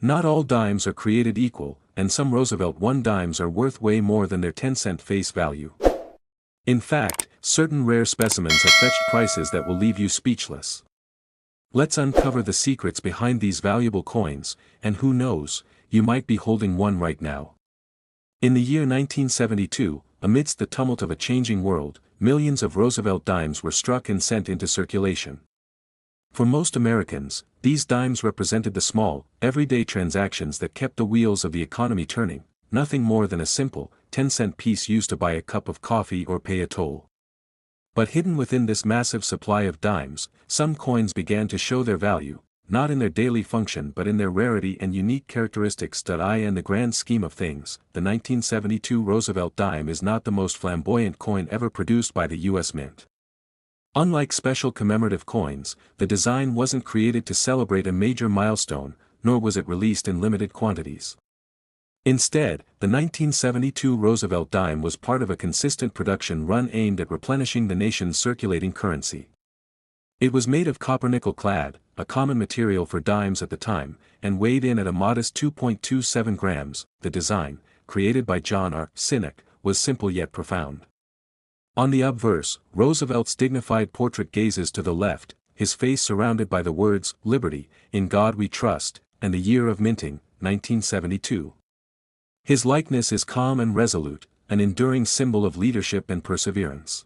Not all dimes are created equal, and some Roosevelt 1 dimes are worth way more than their 10-cent face value. In fact, certain rare specimens have fetched prices that will leave you speechless. Let's uncover the secrets behind these valuable coins, and who knows, you might be holding one right now. In the year 1972, amidst the tumult of a changing world, millions of Roosevelt dimes were struck and sent into circulation. For most Americans, these dimes represented the small, everyday transactions that kept the wheels of the economy turning, nothing more than a simple, 10-cent piece used to buy a cup of coffee or pay a toll. But hidden within this massive supply of dimes, some coins began to show their value, not in their daily function but in their rarity and unique characteristics. In the grand scheme of things, the 1972 Roosevelt dime is not the most flamboyant coin ever produced by the U.S. Mint. Unlike special commemorative coins, the design wasn't created to celebrate a major milestone, nor was it released in limited quantities. Instead, the 1972 Roosevelt dime was part of a consistent production run aimed at replenishing the nation's circulating currency. It was made of copper-nickel clad, a common material for dimes at the time, and weighed in at a modest 2.27 grams. The design, created by John R. Sinek, was simple yet profound. On the obverse, Roosevelt's dignified portrait gazes to the left, his face surrounded by the words, "Liberty, in God we trust," and the year of minting, 1972. His likeness is calm and resolute, an enduring symbol of leadership and perseverance.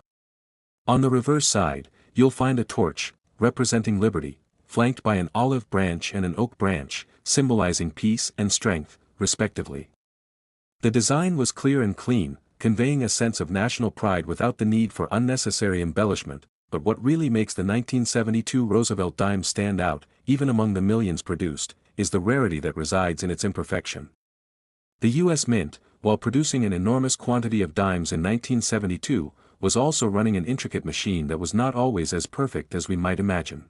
On the reverse side, you'll find a torch, representing liberty, flanked by an olive branch and an oak branch, symbolizing peace and strength, respectively. The design was clear and clean, conveying a sense of national pride without the need for unnecessary embellishment, but what really makes the 1972 Roosevelt dime stand out, even among the millions produced, is the rarity that resides in its imperfection. The U.S. Mint, while producing an enormous quantity of dimes in 1972, was also running an intricate machine that was not always as perfect as we might imagine.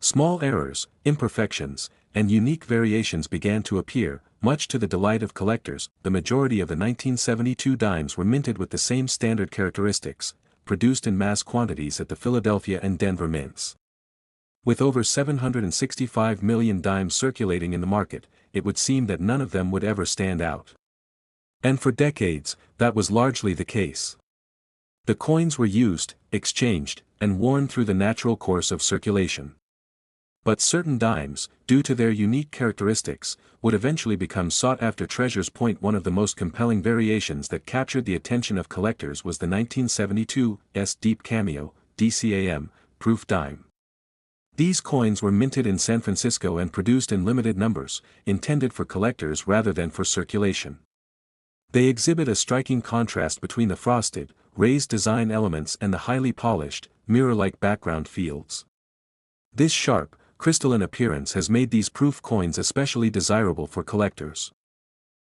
Small errors, imperfections, and unique variations began to appear, much to the delight of collectors. The majority of the 1972 dimes were minted with the same standard characteristics, produced in mass quantities at the Philadelphia and Denver mints. With over 765 million dimes circulating in the market, it would seem that none of them would ever stand out. And for decades, that was largely the case. The coins were used, exchanged, and worn through the natural course of circulation. But certain dimes, due to their unique characteristics, would eventually become sought-after treasures. One of the most compelling variations that captured the attention of collectors was the 1972 Deep Cameo, DCAM, proof dime. These coins were minted in San Francisco and produced in limited numbers, intended for collectors rather than for circulation. They exhibit a striking contrast between the frosted, raised design elements and the highly polished, mirror-like background fields. This sharp, crystalline appearance has made these proof coins especially desirable for collectors.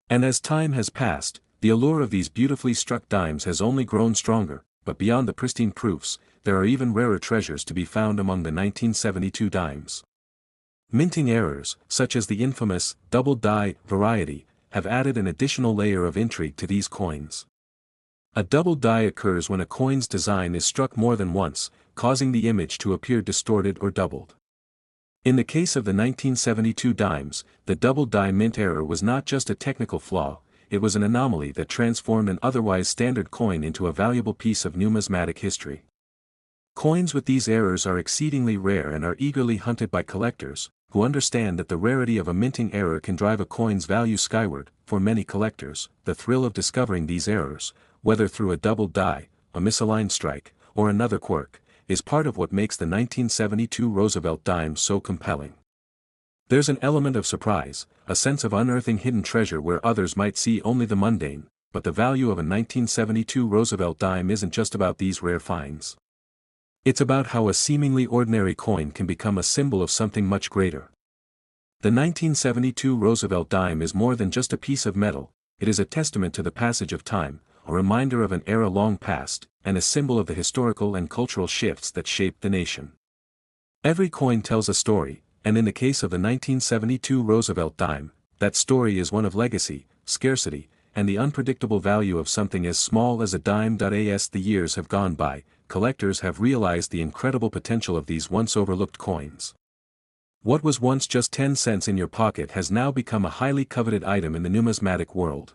And as time has passed, the allure of these beautifully struck dimes has only grown stronger. But beyond the pristine proofs, there are even rarer treasures to be found among the 1972 dimes. Minting errors, such as the infamous double die variety, have added an additional layer of intrigue to these coins. A double die occurs when a coin's design is struck more than once, causing the image to appear distorted or doubled. In the case of the 1972 dimes, the double die mint error was not just a technical flaw, it was an anomaly that transformed an otherwise standard coin into a valuable piece of numismatic history. Coins with these errors are exceedingly rare and are eagerly hunted by collectors, who understand that the rarity of a minting error can drive a coin's value skyward. For many collectors, the thrill of discovering these errors, whether through a double die, a misaligned strike, or another quirk, is part of what makes the 1972 Roosevelt dime so compelling. There's an element of surprise, a sense of unearthing hidden treasure where others might see only the mundane, but the value of a 1972 Roosevelt dime isn't just about these rare finds. It's about how a seemingly ordinary coin can become a symbol of something much greater. The 1972 Roosevelt dime is more than just a piece of metal, it is a testament to the passage of time, a reminder of an era long past, and a symbol of the historical and cultural shifts that shaped the nation. Every coin tells a story, and in the case of the 1972 Roosevelt dime, that story is one of legacy, scarcity, and the unpredictable value of something as small as a dime. As the years have gone by, collectors have realized the incredible potential of these once overlooked coins. What was once just 10 cents in your pocket has now become a highly coveted item in the numismatic world.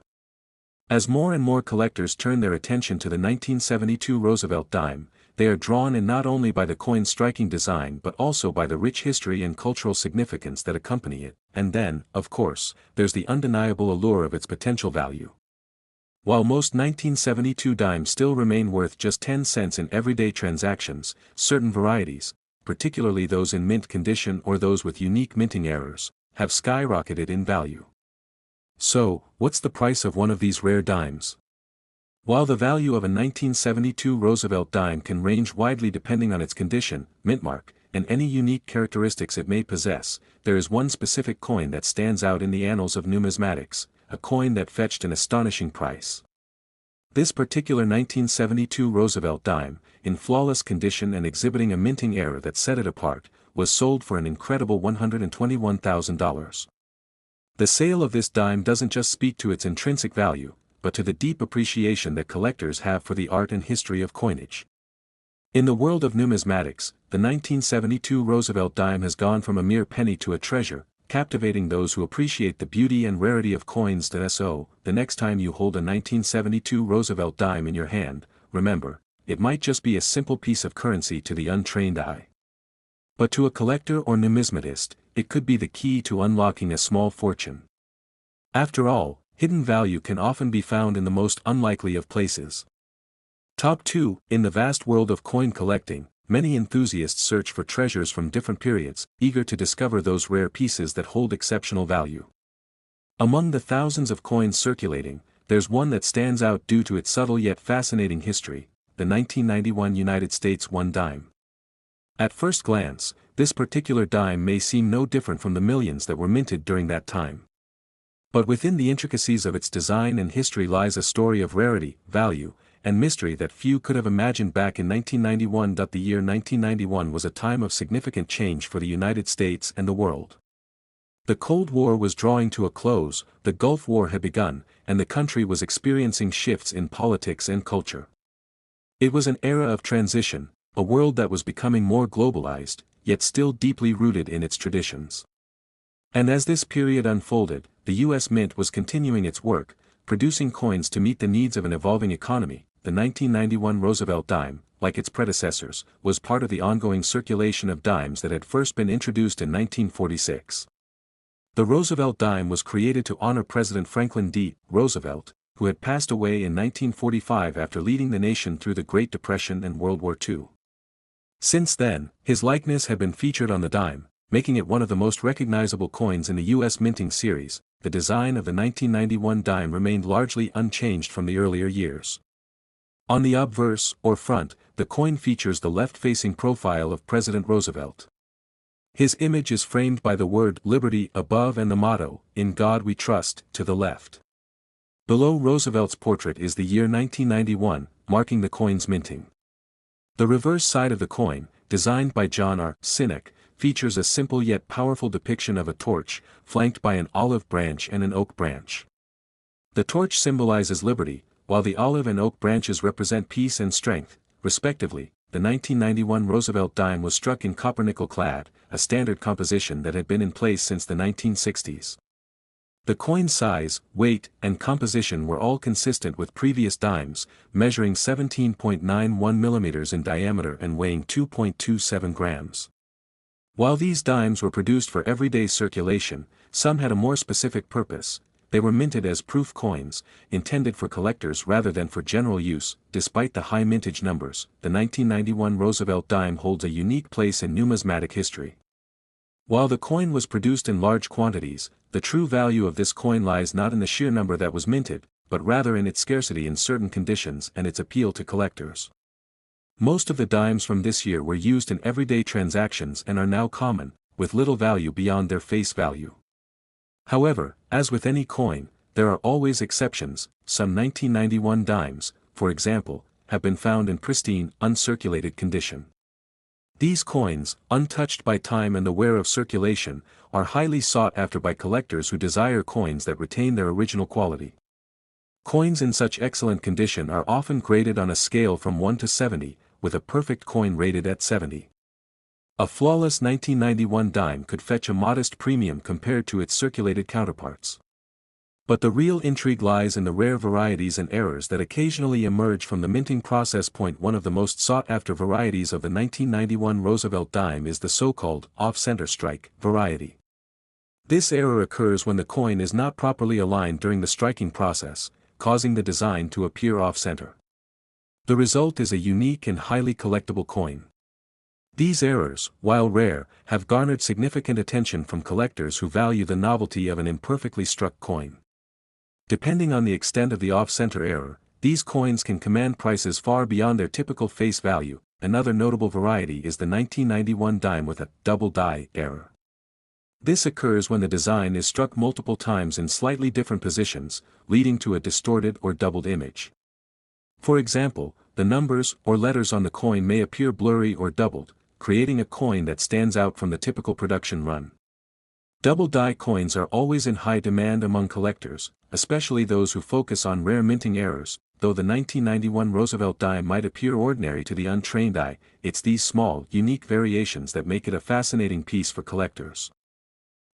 As more and more collectors turn their attention to the 1972 Roosevelt dime, they are drawn in not only by the coin's striking design but also by the rich history and cultural significance that accompany it, and then, of course, there's the undeniable allure of its potential value. While most 1972 dimes still remain worth just 10 cents in everyday transactions, certain varieties, particularly those in mint condition or those with unique minting errors, have skyrocketed in value. So, what's the price of one of these rare dimes? While the value of a 1972 Roosevelt dime can range widely depending on its condition, mint mark, and any unique characteristics it may possess, there is one specific coin that stands out in the annals of numismatics, a coin that fetched an astonishing price. This particular 1972 Roosevelt dime, in flawless condition and exhibiting a minting error that set it apart, was sold for an incredible $121,000. The sale of this dime doesn't just speak to its intrinsic value, but to the deep appreciation that collectors have for the art and history of coinage. In the world of numismatics, the 1972 Roosevelt dime has gone from a mere penny to a treasure, captivating those who appreciate the beauty and rarity of coins. So, the next time you hold a 1972 Roosevelt dime in your hand, remember, it might just be a simple piece of currency to the untrained eye. But to a collector or numismatist, it could be the key to unlocking a small fortune. After all, hidden value can often be found in the most unlikely of places. Top 2. In the vast world of coin collecting, many enthusiasts search for treasures from different periods, eager to discover those rare pieces that hold exceptional value. Among the thousands of coins circulating, there's one that stands out due to its subtle yet fascinating history, the 1991 United States 1 dime. At first glance, this particular dime may seem no different from the millions that were minted during that time. But within the intricacies of its design and history lies a story of rarity, value, and mystery that few could have imagined back in 1991. The year 1991 was a time of significant change for the United States and the world. The Cold War was drawing to a close, the Gulf War had begun, and the country was experiencing shifts in politics and culture. It was an era of transition, a world that was becoming more globalized, yet still deeply rooted in its traditions. And as this period unfolded, the U.S. Mint was continuing its work, producing coins to meet the needs of an evolving economy. The 1991 Roosevelt dime, like its predecessors, was part of the ongoing circulation of dimes that had first been introduced in 1946. The Roosevelt dime was created to honor President Franklin D. Roosevelt, who had passed away in 1945 after leading the nation through the Great Depression and World War II. Since then, his likeness had been featured on the dime, making it one of the most recognizable coins in the U.S. minting series. The design of the 1991 dime remained largely unchanged from the earlier years. On the obverse, or front, the coin features the left-facing profile of President Roosevelt. His image is framed by the word "Liberty" above and the motto, "In God We Trust," to the left. Below Roosevelt's portrait is the year 1991, marking the coin's minting. The reverse side of the coin, designed by John R. Sinek, features a simple yet powerful depiction of a torch, flanked by an olive branch and an oak branch. The torch symbolizes liberty, while the olive and oak branches represent peace and strength, respectively. The 1991 Roosevelt dime was struck in copper-nickel clad, a standard composition that had been in place since the 1960s. The coin's size, weight, and composition were all consistent with previous dimes, measuring 17.91 millimeters in diameter and weighing 2.27 grams. While these dimes were produced for everyday circulation, some had a more specific purpose. They were minted as proof coins, intended for collectors rather than for general use. Despite the high mintage numbers, the 1991 Roosevelt dime holds a unique place in numismatic history. While the coin was produced in large quantities, the true value of this coin lies not in the sheer number that was minted, but rather in its scarcity in certain conditions and its appeal to collectors. Most of the dimes from this year were used in everyday transactions and are now common, with little value beyond their face value. However, as with any coin, there are always exceptions. Some 1991 dimes, for example, have been found in pristine, uncirculated condition. These coins, untouched by time and the wear of circulation, are highly sought after by collectors who desire coins that retain their original quality. Coins in such excellent condition are often graded on a scale from 1 to 70, with a perfect coin rated at 70. A flawless 1991 dime could fetch a modest premium compared to its circulated counterparts. But the real intrigue lies in the rare varieties and errors that occasionally emerge from the minting process. One of the most sought-after varieties of the 1991 Roosevelt dime is the so-called off-center strike variety. This error occurs when the coin is not properly aligned during the striking process, causing the design to appear off-center. The result is a unique and highly collectible coin. These errors, while rare, have garnered significant attention from collectors who value the novelty of an imperfectly struck coin. Depending on the extent of the off-center error, these coins can command prices far beyond their typical face value. Another notable variety is the 1991 dime with a double die error. This occurs when the design is struck multiple times in slightly different positions, leading to a distorted or doubled image. For example, the numbers or letters on the coin may appear blurry or doubled, creating a coin that stands out from the typical production run. Double die coins are always in high demand among collectors, especially those who focus on rare minting errors. Though the 1991 Roosevelt dime might appear ordinary to the untrained eye, it's these small, unique variations that make it a fascinating piece for collectors.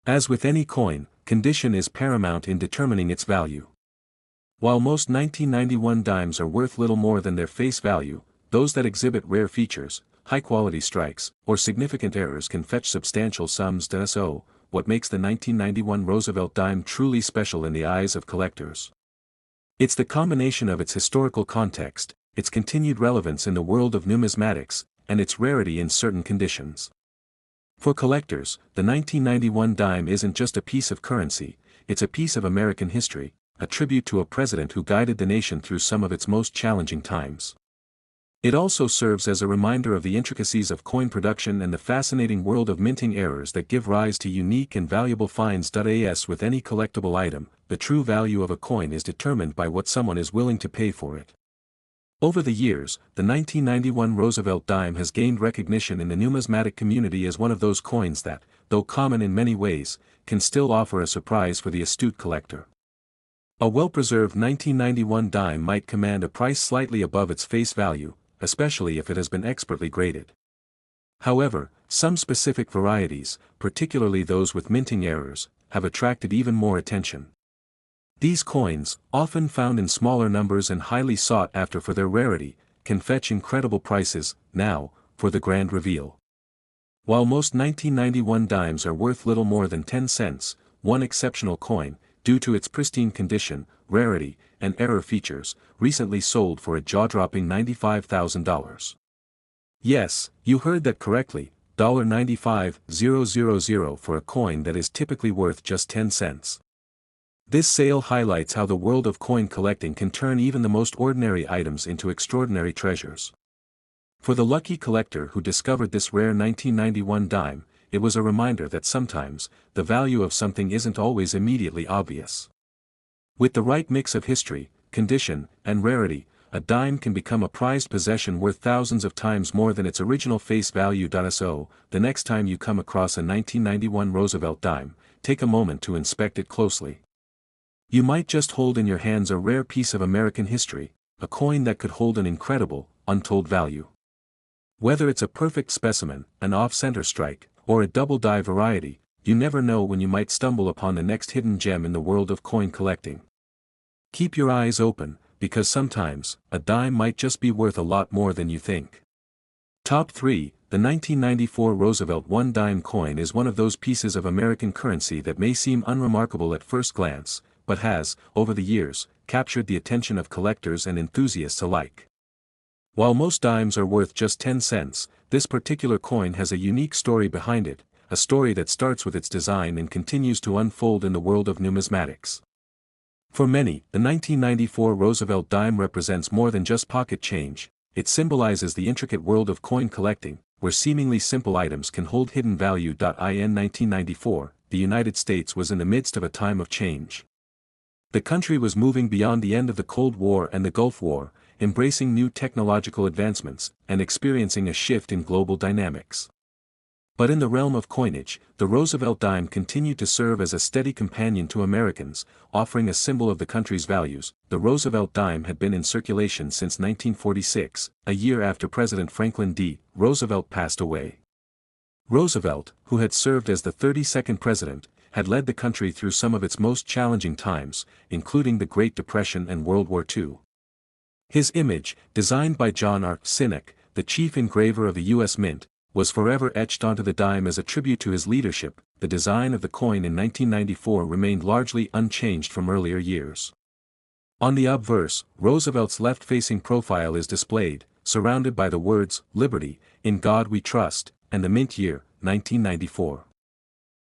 As with any coin, condition is paramount in determining its value. While most 1991 dimes are worth little more than their face value, those that exhibit rare features, high-quality strikes, or significant errors can fetch substantial sums. So, what makes the 1991 Roosevelt dime truly special in the eyes of collectors? It's the combination of its historical context, its continued relevance in the world of numismatics, and its rarity in certain conditions. For collectors, the 1991 dime isn't just a piece of currency, it's a piece of American history, a tribute to a president who guided the nation through some of its most challenging times. It also serves as a reminder of the intricacies of coin production and the fascinating world of minting errors that give rise to unique and valuable finds. As with any collectible item, the true value of a coin is determined by what someone is willing to pay for it. Over the years, the 1991 Roosevelt dime has gained recognition in the numismatic community as one of those coins that, though common in many ways, can still offer a surprise for the astute collector. A well-preserved 1991 dime might command a price slightly above its face value, especially if it has been expertly graded. However, some specific varieties, particularly those with minting errors, have attracted even more attention. These coins, often found in smaller numbers and highly sought after for their rarity, can fetch incredible prices. Now, for the grand reveal. While most 1991 dimes are worth little more than 10 cents, one exceptional coin, due to its pristine condition, rarity, and error features, recently sold for a jaw-dropping $95,000. Yes, you heard that correctly, $95,000 for a coin that is typically worth just 10 cents. This sale highlights how the world of coin collecting can turn even the most ordinary items into extraordinary treasures. For the lucky collector who discovered this rare 1991 dime, it was a reminder that sometimes, the value of something isn't always immediately obvious. With the right mix of history, condition, and rarity, a dime can become a prized possession worth thousands of times more than its original face value. So, the next time you come across a 1991 Roosevelt dime, take a moment to inspect it closely. You might just hold in your hands a rare piece of American history, a coin that could hold an incredible, untold value. Whether it's a perfect specimen, an off-center strike, or a double die variety, you never know when you might stumble upon the next hidden gem in the world of coin collecting. Keep your eyes open, because sometimes, a dime might just be worth a lot more than you think. Top 3. The 1994 Roosevelt 1 dime coin is one of those pieces of American currency that may seem unremarkable at first glance, but has, over the years, captured the attention of collectors and enthusiasts alike. While most dimes are worth just 10 cents, this particular coin has a unique story behind it, a story that starts with its design and continues to unfold in the world of numismatics. For many, the 1994 Roosevelt dime represents more than just pocket change, it symbolizes the intricate world of coin collecting, where seemingly simple items can hold hidden value. In 1994, the United States was in the midst of a time of change. The country was moving beyond the end of the Cold War and the Gulf War, embracing new technological advancements, and experiencing a shift in global dynamics. But in the realm of coinage, the Roosevelt dime continued to serve as a steady companion to Americans, offering a symbol of the country's values. The Roosevelt dime had been in circulation since 1946, a year after President Franklin D. Roosevelt passed away. Roosevelt, who had served as the 32nd president, had led the country through some of its most challenging times, including the Great Depression and World War II. His image, designed by John R. Sinek, the chief engraver of the U.S. Mint, was forever etched onto the dime as a tribute to his leadership. The design of the coin in 1994 remained largely unchanged from earlier years. On the obverse, Roosevelt's left-facing profile is displayed, surrounded by the words, "Liberty, in God we trust," and the mint year, 1994.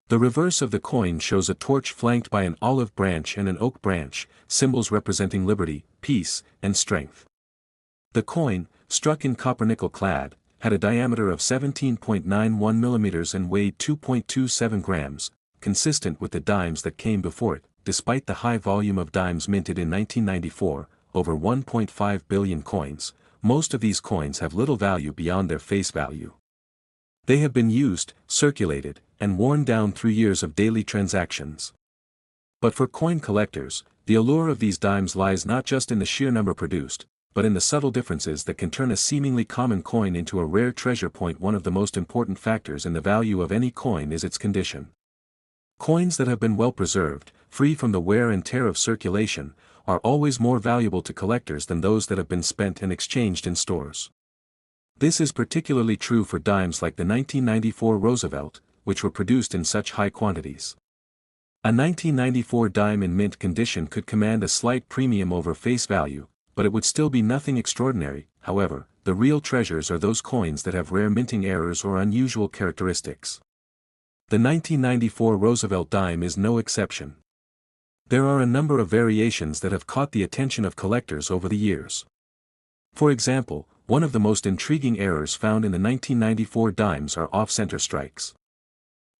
The reverse of the coin shows a torch flanked by an olive branch and an oak branch, symbols representing liberty, peace, and strength. The coin, struck in copper-nickel clad, had a diameter of 17.91 millimeters and weighed 2.27 grams, consistent with the dimes that came before it. Despite the high volume of dimes minted in 1994, over 1.5 billion coins, most of these coins have little value beyond their face value. They have been used, circulated, and worn down through years of daily transactions. But for coin collectors, the allure of these dimes lies not just in the sheer number produced, but in the subtle differences that can turn a seemingly common coin into a rare treasure. One of the most important factors in the value of any coin is its condition. Coins that have been well preserved, free from the wear and tear of circulation, are always more valuable to collectors than those that have been spent and exchanged in stores. This is particularly true for dimes like the 1994 Roosevelt, which were produced in such high quantities. A 1994 dime in mint condition could command a slight premium over face value, but it would still be nothing extraordinary. However, the real treasures are those coins that have rare minting errors or unusual characteristics. The 1994 Roosevelt dime is no exception. There are a number of variations that have caught the attention of collectors over the years. For example, one of the most intriguing errors found in the 1994 dimes are off-center strikes.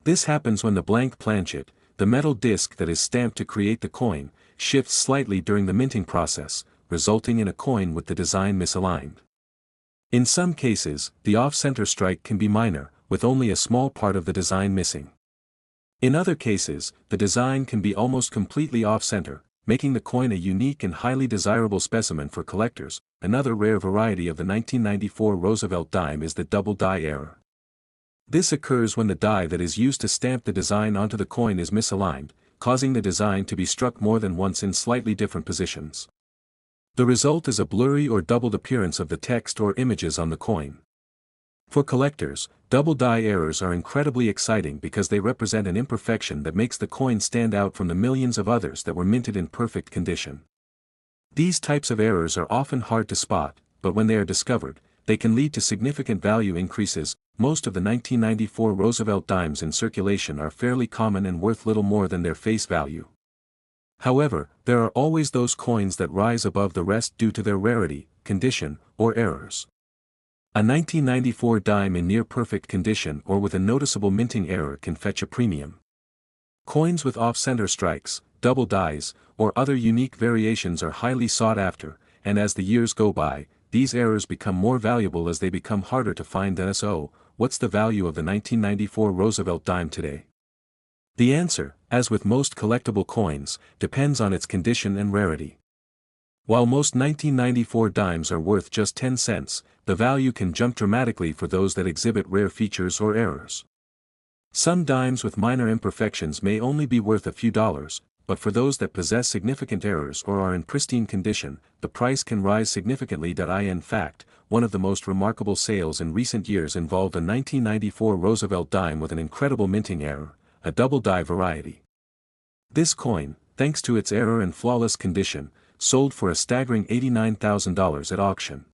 This happens when the blank planchet, the metal disc that is stamped to create the coin, shifts slightly during the minting process, resulting in a coin with the design misaligned. In some cases, the off-center strike can be minor, with only a small part of the design missing. In other cases, the design can be almost completely off-center, making the coin a unique and highly desirable specimen for collectors. Another rare variety of the 1994 Roosevelt dime is the double die error. This occurs when the die that is used to stamp the design onto the coin is misaligned, causing the design to be struck more than once in slightly different positions. The result is a blurry or doubled appearance of the text or images on the coin. For collectors, double die errors are incredibly exciting because they represent an imperfection that makes the coin stand out from the millions of others that were minted in perfect condition. These types of errors are often hard to spot, but when they are discovered, they can lead to significant value increases. Most of the 1994 Roosevelt dimes in circulation are fairly common and worth little more than their face value. However, there are always those coins that rise above the rest due to their rarity, condition, or errors. A 1994 dime in near-perfect condition or with a noticeable minting error can fetch a premium. Coins with off-center strikes, double dies, or other unique variations are highly sought after, and as the years go by, these errors become more valuable as they become harder to find. So, what's the value of the 1994 Roosevelt dime today? The answer, as with most collectible coins, depends on its condition and rarity. While most 1994 dimes are worth just 10 cents, the value can jump dramatically for those that exhibit rare features or errors. Some dimes with minor imperfections may only be worth a few dollars, but for those that possess significant errors or are in pristine condition, the price can rise significantly. In fact, one of the most remarkable sales in recent years involved a 1994 Roosevelt dime with an incredible minting error, a double die variety. This coin, thanks to its error and flawless condition, sold for a staggering $89,000 at auction.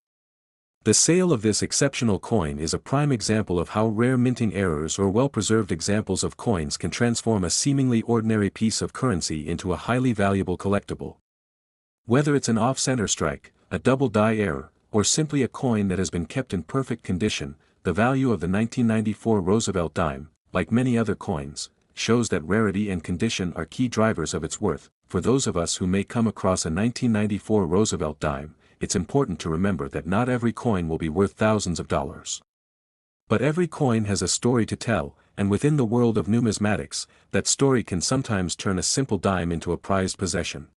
The sale of this exceptional coin is a prime example of how rare minting errors or well-preserved examples of coins can transform a seemingly ordinary piece of currency into a highly valuable collectible. Whether it's an off-center strike, a double die error, or simply a coin that has been kept in perfect condition, the value of the 1994 Roosevelt dime, like many other coins, shows that rarity and condition are key drivers of its worth. For those of us who may come across a 1994 Roosevelt dime, it's important to remember that not every coin will be worth thousands of dollars. But every coin has a story to tell, and within the world of numismatics, that story can sometimes turn a simple dime into a prized possession.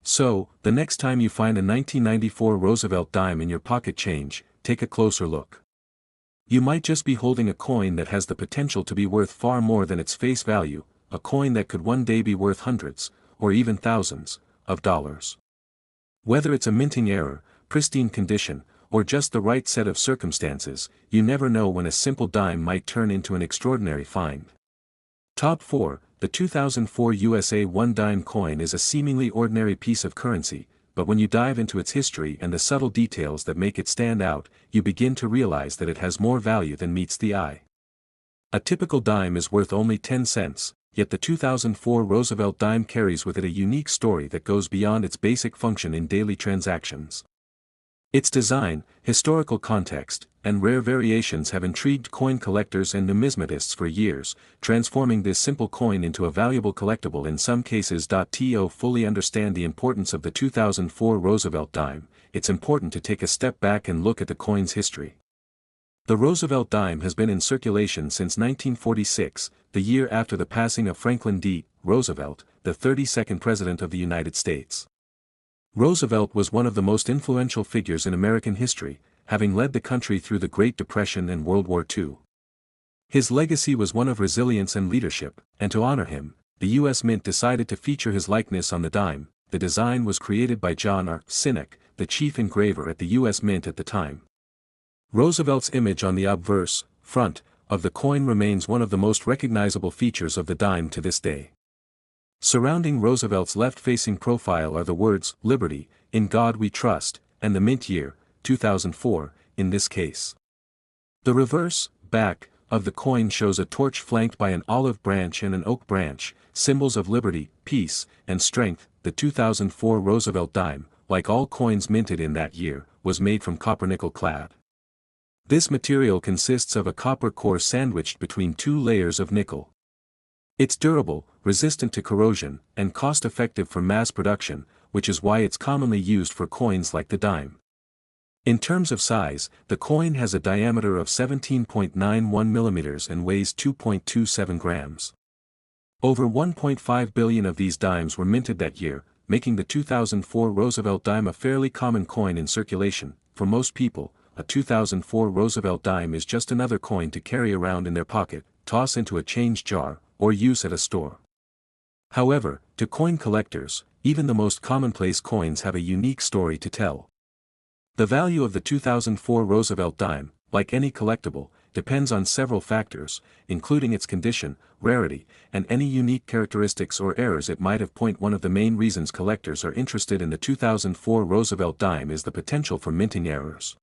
So, the next time you find a 1994 Roosevelt dime in your pocket change, take a closer look. You might just be holding a coin that has the potential to be worth far more than its face value, a coin that could one day be worth hundreds, or even thousands, of dollars. Whether it's a minting error, pristine condition, or just the right set of circumstances, you never know when a simple dime might turn into an extraordinary find. Top 4. The 2004 USA 1 dime coin is a seemingly ordinary piece of currency, but when you dive into its history and the subtle details that make it stand out, you begin to realize that it has more value than meets the eye. A typical dime is worth only 10 cents, yet the 2004 Roosevelt dime carries with it a unique story that goes beyond its basic function in daily transactions. Its design, historical context, and rare variations have intrigued coin collectors and numismatists for years, transforming this simple coin into a valuable collectible in some cases. To fully understand the importance of the 2004 Roosevelt dime, it's important to take a step back and look at the coin's history. The Roosevelt dime has been in circulation since 1946, the year after the passing of Franklin D. Roosevelt, the 32nd President of the United States. Roosevelt was one of the most influential figures in American history, having led the country through the Great Depression and World War II. His legacy was one of resilience and leadership, and to honor him, the U.S. Mint decided to feature his likeness on the dime. The design was created by John R. Sinek, the chief engraver at the U.S. Mint at the time. Roosevelt's image on the obverse, front, of the coin remains one of the most recognizable features of the dime to this day. Surrounding Roosevelt's left-facing profile are the words, "Liberty, in God we trust," and the mint year, 2004, in this case. The reverse, back, of the coin shows a torch flanked by an olive branch and an oak branch, symbols of liberty, peace, and strength. The 2004 Roosevelt dime, like all coins minted in that year, was made from copper-nickel clad. This material consists of a copper core sandwiched between two layers of nickel. It's durable, resistant to corrosion, and cost-effective for mass production, which is why it's commonly used for coins like the dime. In terms of size, the coin has a diameter of 17.91 millimeters and weighs 2.27 grams. Over 1.5 billion of these dimes were minted that year, making the 2004 Roosevelt dime a fairly common coin in circulation. For most people, a 2004 Roosevelt dime is just another coin to carry around in their pocket, toss into a change jar, or use at a store. However, to coin collectors, even the most commonplace coins have a unique story to tell. The value of the 2004 Roosevelt dime, like any collectible, depends on several factors, including its condition, rarity, and any unique characteristics or errors it might have. One of the main reasons collectors are interested in the 2004 Roosevelt dime is the potential for minting errors.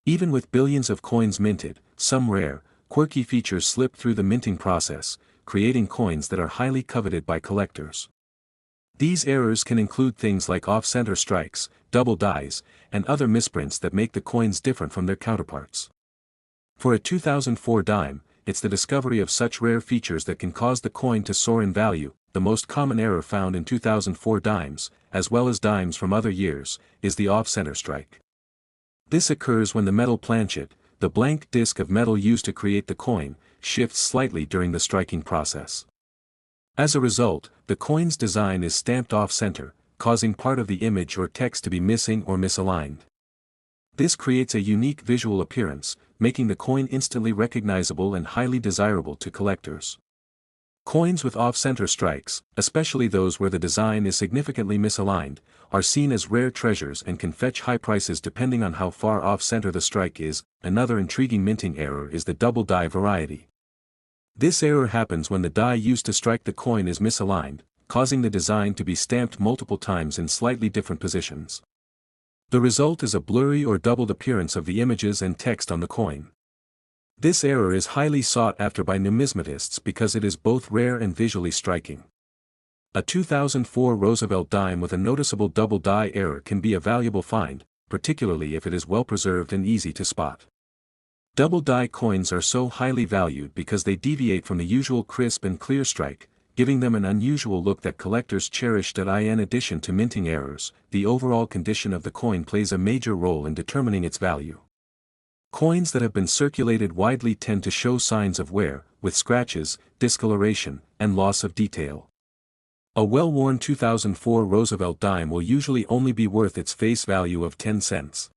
Even with billions of coins minted, some rare, quirky features slip through the minting process, creating coins that are highly coveted by collectors. These errors can include things like off-center strikes, double dies, and other misprints that make the coins different from their counterparts. For a 2004 dime, it's the discovery of such rare features that can cause the coin to soar in value. The most common error found in 2004 dimes, as well as dimes from other years, is the off-center strike. This occurs when the metal planchet, the blank disc of metal used to create the coin, shifts slightly during the striking process. As a result, the coin's design is stamped off-center, causing part of the image or text to be missing or misaligned. This creates a unique visual appearance, making the coin instantly recognizable and highly desirable to collectors. Coins with off-center strikes, especially those where the design is significantly misaligned, are seen as rare treasures and can fetch high prices depending on how far off-center the strike is. Another intriguing minting error is the double die variety. This error happens when the die used to strike the coin is misaligned, causing the design to be stamped multiple times in slightly different positions. The result is a blurry or doubled appearance of the images and text on the coin. This error is highly sought after by numismatists because it is both rare and visually striking. A 2004 Roosevelt dime with a noticeable double die error can be a valuable find, particularly if it is well preserved and easy to spot. Double die coins are so highly valued because they deviate from the usual crisp and clear strike, giving them an unusual look that collectors cherish. In addition to minting errors, the overall condition of the coin plays a major role in determining its value. Coins that have been circulated widely tend to show signs of wear, with scratches, discoloration, and loss of detail. A well-worn 2004 Roosevelt dime will usually only be worth its face value of 10 cents.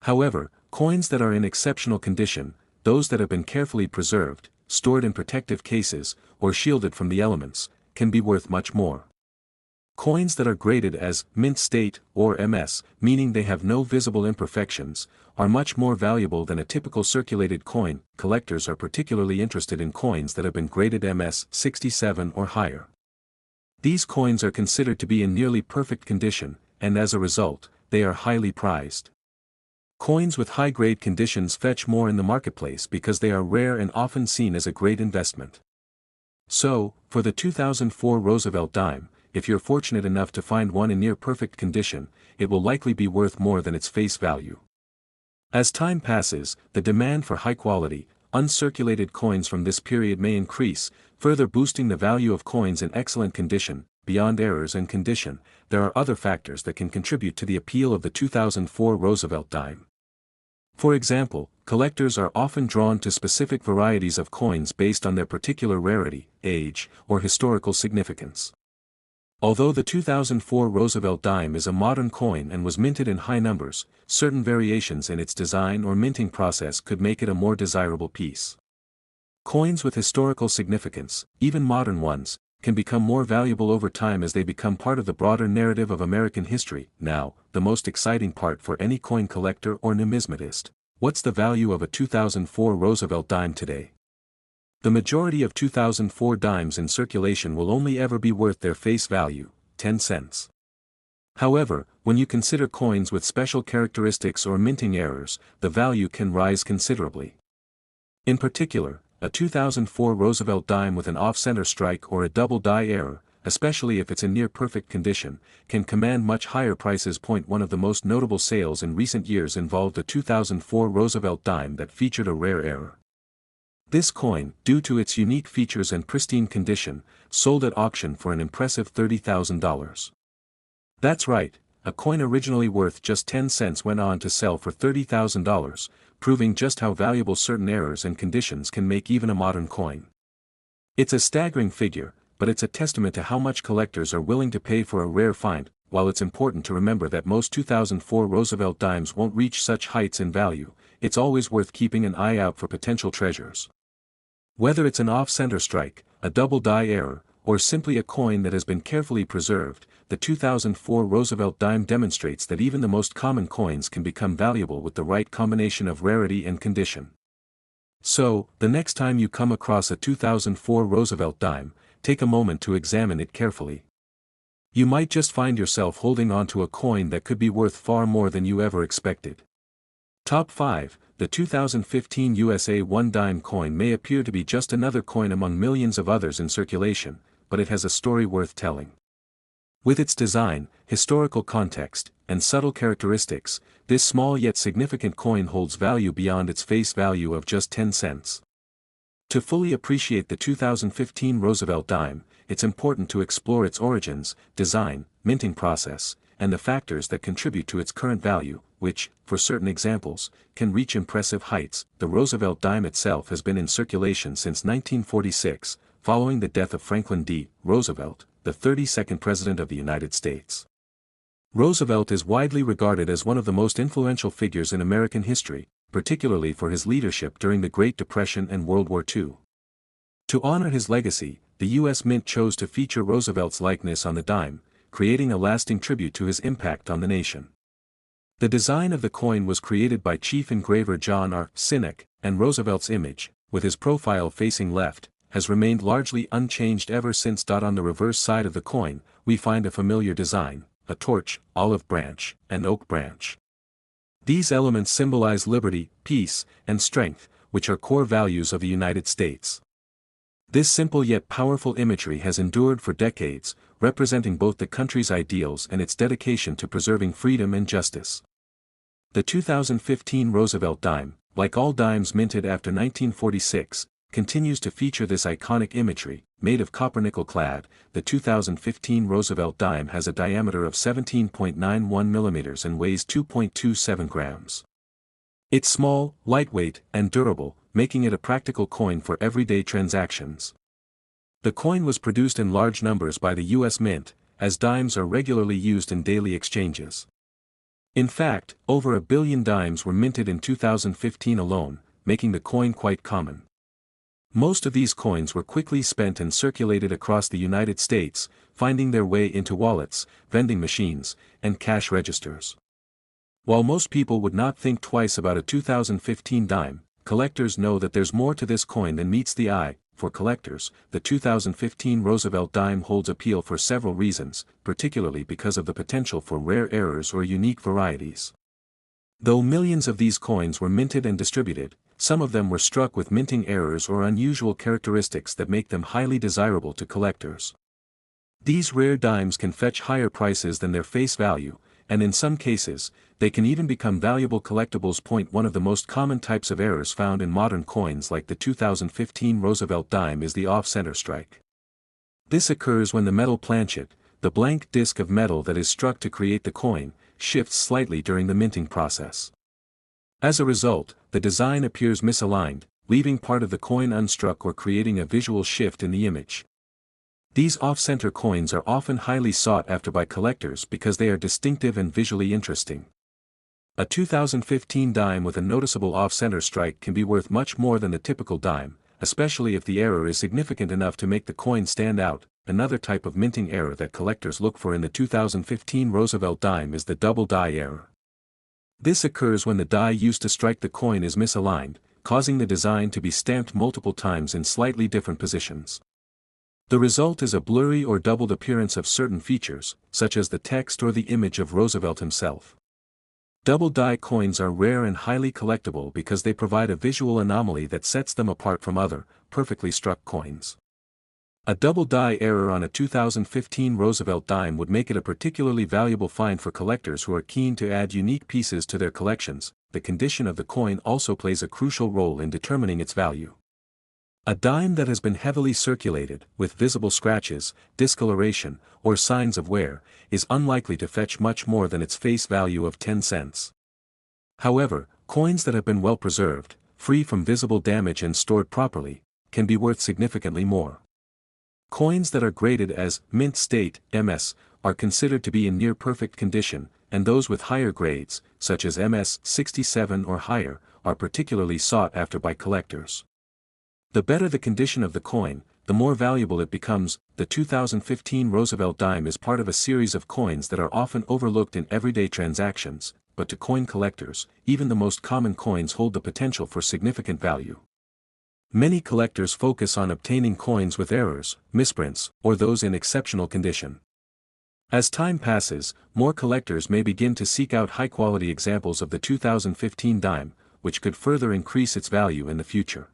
However, coins that are in exceptional condition, those that have been carefully preserved, stored in protective cases, or shielded from the elements, can be worth much more. Coins that are graded as mint state or MS, meaning they have no visible imperfections, are much more valuable than a typical circulated coin. Collectors are particularly interested in coins that have been graded MS 67 or higher. These coins are considered to be in nearly perfect condition, and as a result, they are highly prized. Coins with high-grade conditions fetch more in the marketplace because they are rare and often seen as a great investment. So, for the 2004 Roosevelt dime, if you're fortunate enough to find one in near-perfect condition, it will likely be worth more than its face value. As time passes, the demand for high-quality, uncirculated coins from this period may increase, further boosting the value of coins in excellent condition. Beyond errors and condition, there are other factors that can contribute to the appeal of the 2004 Roosevelt dime. For example, collectors are often drawn to specific varieties of coins based on their particular rarity, age, or historical significance. Although the 2004 Roosevelt dime is a modern coin and was minted in high numbers, certain variations in its design or minting process could make it a more desirable piece. Coins with historical significance, even modern ones, can become more valuable over time as they become part of the broader narrative of American history. Now, the most exciting part for any coin collector or numismatist: what's the value of a 2004 Roosevelt dime today? The majority of 2004 dimes in circulation will only ever be worth their face value, 10 cents. However, when you consider coins with special characteristics or minting errors, the value can rise considerably. In particular, a 2004 Roosevelt dime with an off-center strike or a double die error, especially if it's in near-perfect condition, can command much higher prices. One of the most notable sales in recent years involved a 2004 Roosevelt dime that featured a rare error. This coin, due to its unique features and pristine condition, sold at auction for an impressive $30,000. That's right, a coin originally worth just 10 cents went on to sell for $30,000, proving just how valuable certain errors and conditions can make even a modern coin. It's a staggering figure, but it's a testament to how much collectors are willing to pay for a rare find. While it's important to remember that most 2004 Roosevelt dimes won't reach such heights in value, it's always worth keeping an eye out for potential treasures. Whether it's an off-center strike, a double die error, or simply a coin that has been carefully preserved, the 2004 Roosevelt dime demonstrates that even the most common coins can become valuable with the right combination of rarity and condition. So, the next time you come across a 2004 Roosevelt dime, take a moment to examine it carefully. You might just find yourself holding on to a coin that could be worth far more than you ever expected. Top 5. The 2015 USA 1 dime coin may appear to be just another coin among millions of others in circulation, but it has a story worth telling. With its design, historical context, and subtle characteristics, this small yet significant coin holds value beyond its face value of just 10 cents. To fully appreciate the 2015 Roosevelt dime, it's important to explore its origins, design, minting process, and the factors that contribute to its current value, which, for certain examples, can reach impressive heights. The Roosevelt dime itself has been in circulation since 1946, following the death of Franklin D. Roosevelt, the 32nd President of the United States. Roosevelt is widely regarded as one of the most influential figures in American history, particularly for his leadership during the Great Depression and World War II. To honor his legacy, the U.S. Mint chose to feature Roosevelt's likeness on the dime, creating a lasting tribute to his impact on the nation. The design of the coin was created by chief engraver John R. Sinek, and Roosevelt's image, with his profile facing left, has remained largely unchanged ever since. On the reverse side of the coin, we find a familiar design: a torch, olive branch, and oak branch. These elements symbolize liberty, peace, and strength, which are core values of the United States. This simple yet powerful imagery has endured for decades, representing both the country's ideals and its dedication to preserving freedom and justice. The 2015 Roosevelt dime, like all dimes minted after 1946, continues to feature this iconic imagery. Made of copper-nickel clad, the 2015 Roosevelt dime has a diameter of 17.91 millimeters and weighs 2.27 grams. It's small, lightweight, and durable, making it a practical coin for everyday transactions. The coin was produced in large numbers by the U.S. Mint, as dimes are regularly used in daily exchanges. In fact, over 1 billion dimes were minted in 2015 alone, making the coin quite common. Most of these coins were quickly spent and circulated across the United States, finding their way into wallets, vending machines, and cash registers. While most people would not think twice about a 2015 dime, collectors know that there's more to this coin than meets the eye. For collectors, the 2015 Roosevelt dime holds appeal for several reasons, particularly because of the potential for rare errors or unique varieties. Though millions of these coins were minted and distributed, some of them were struck with minting errors or unusual characteristics that make them highly desirable to collectors. These rare dimes can fetch higher prices than their face value, and in some cases, they can even become valuable collectibles. One of the most common types of errors found in modern coins like the 2015 Roosevelt dime is the off-center strike. This occurs when the metal planchet, the blank disc of metal that is struck to create the coin, shifts slightly during the minting process. As a result, the design appears misaligned, leaving part of the coin unstruck or creating a visual shift in the image. These off-center coins are often highly sought after by collectors because they are distinctive and visually interesting. A 2015 dime with a noticeable off-center strike can be worth much more than the typical dime, especially if the error is significant enough to make the coin stand out. Another type of minting error that collectors look for in the 2015 Roosevelt dime is the double die error. This occurs when the die used to strike the coin is misaligned, causing the design to be stamped multiple times in slightly different positions. The result is a blurry or doubled appearance of certain features, such as the text or the image of Roosevelt himself. Double die coins are rare and highly collectible because they provide a visual anomaly that sets them apart from other, perfectly struck coins. A double die error on a 2015 Roosevelt dime would make it a particularly valuable find for collectors who are keen to add unique pieces to their collections. The condition of the coin also plays a crucial role in determining its value. A dime that has been heavily circulated, with visible scratches, discoloration, or signs of wear, is unlikely to fetch much more than its face value of 10 cents. However, coins that have been well preserved, free from visible damage and stored properly, can be worth significantly more. Coins that are graded as mint state (MS) are considered to be in near perfect condition, and those with higher grades, such as MS 67 or higher, are particularly sought after by collectors. The better the condition of the coin, the more valuable it becomes. The 2015 Roosevelt dime is part of a series of coins that are often overlooked in everyday transactions, but to coin collectors, even the most common coins hold the potential for significant value. Many collectors focus on obtaining coins with errors, misprints, or those in exceptional condition. As time passes, more collectors may begin to seek out high-quality examples of the 2015 dime, which could further increase its value in the future.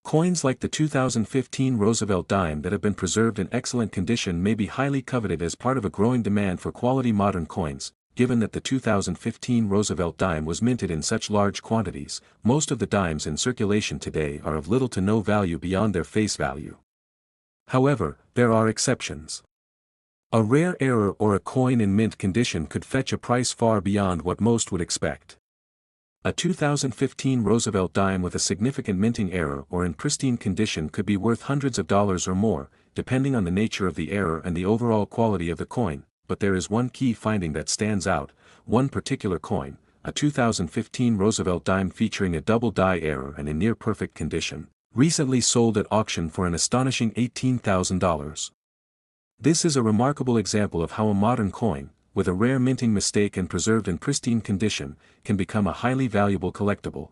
Coins like the 2015 Roosevelt dime that have been preserved in excellent condition may be highly coveted as part of a growing demand for quality modern coins. Given that the 2015 Roosevelt dime was minted in such large quantities, most of the dimes in circulation today are of little to no value beyond their face value. However, there are exceptions. A rare error or a coin in mint condition could fetch a price far beyond what most would expect. A 2015 Roosevelt dime with a significant minting error or in pristine condition could be worth hundreds of dollars or more, depending on the nature of the error and the overall quality of the coin. But there is one key finding that stands out. One particular coin, a 2015 Roosevelt dime featuring a double die error and in near perfect condition, recently sold at auction for an astonishing $18,000. This is a remarkable example of how a modern coin, with a rare minting mistake and preserved in pristine condition, can become a highly valuable collectible.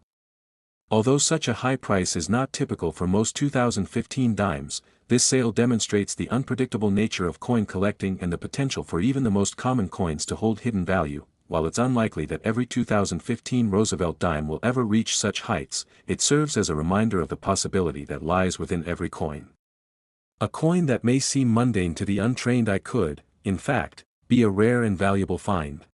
Although such a high price is not typical for most 2015 dimes, this sale demonstrates the unpredictable nature of coin collecting and the potential for even the most common coins to hold hidden value. While it's unlikely that every 2015 Roosevelt dime will ever reach such heights, it serves as a reminder of the possibility that lies within every coin. A coin that may seem mundane to the untrained eye could, in fact, be a rare and valuable find.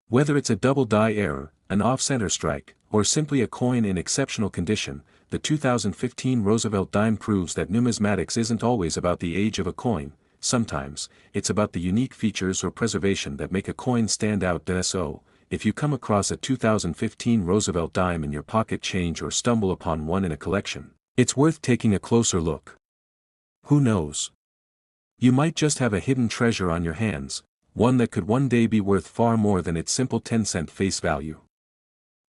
Whether it's a double die error, an off-center strike, or simply a coin in exceptional condition, the 2015 Roosevelt dime proves that numismatics isn't always about the age of a coin. Sometimes, it's about the unique features or preservation that make a coin stand out. So, if you come across a 2015 Roosevelt dime in your pocket change or stumble upon one in a collection, it's worth taking a closer look. Who knows? You might just have a hidden treasure on your hands, one that could one day be worth far more than its simple 10-cent face value.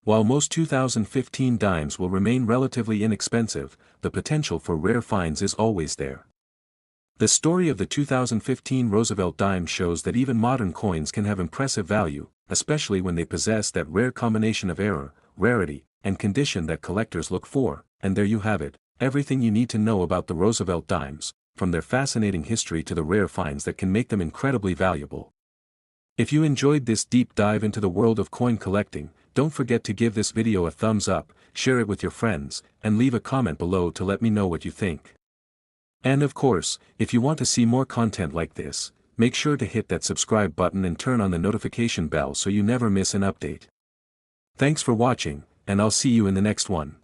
While most 2015 dimes will remain relatively inexpensive, the potential for rare finds is always there. The story of the 2015 Roosevelt dime shows that even modern coins can have impressive value, especially when they possess that rare combination of error, rarity, and condition that collectors look for. And there you have it, everything you need to know about the Roosevelt dimes, from their fascinating history to the rare finds that can make them incredibly valuable. If you enjoyed this deep dive into the world of coin collecting, don't forget to give this video a thumbs up, share it with your friends, and leave a comment below to let me know what you think. And of course, if you want to see more content like this, make sure to hit that subscribe button and turn on the notification bell so you never miss an update. Thanks for watching, and I'll see you in the next one.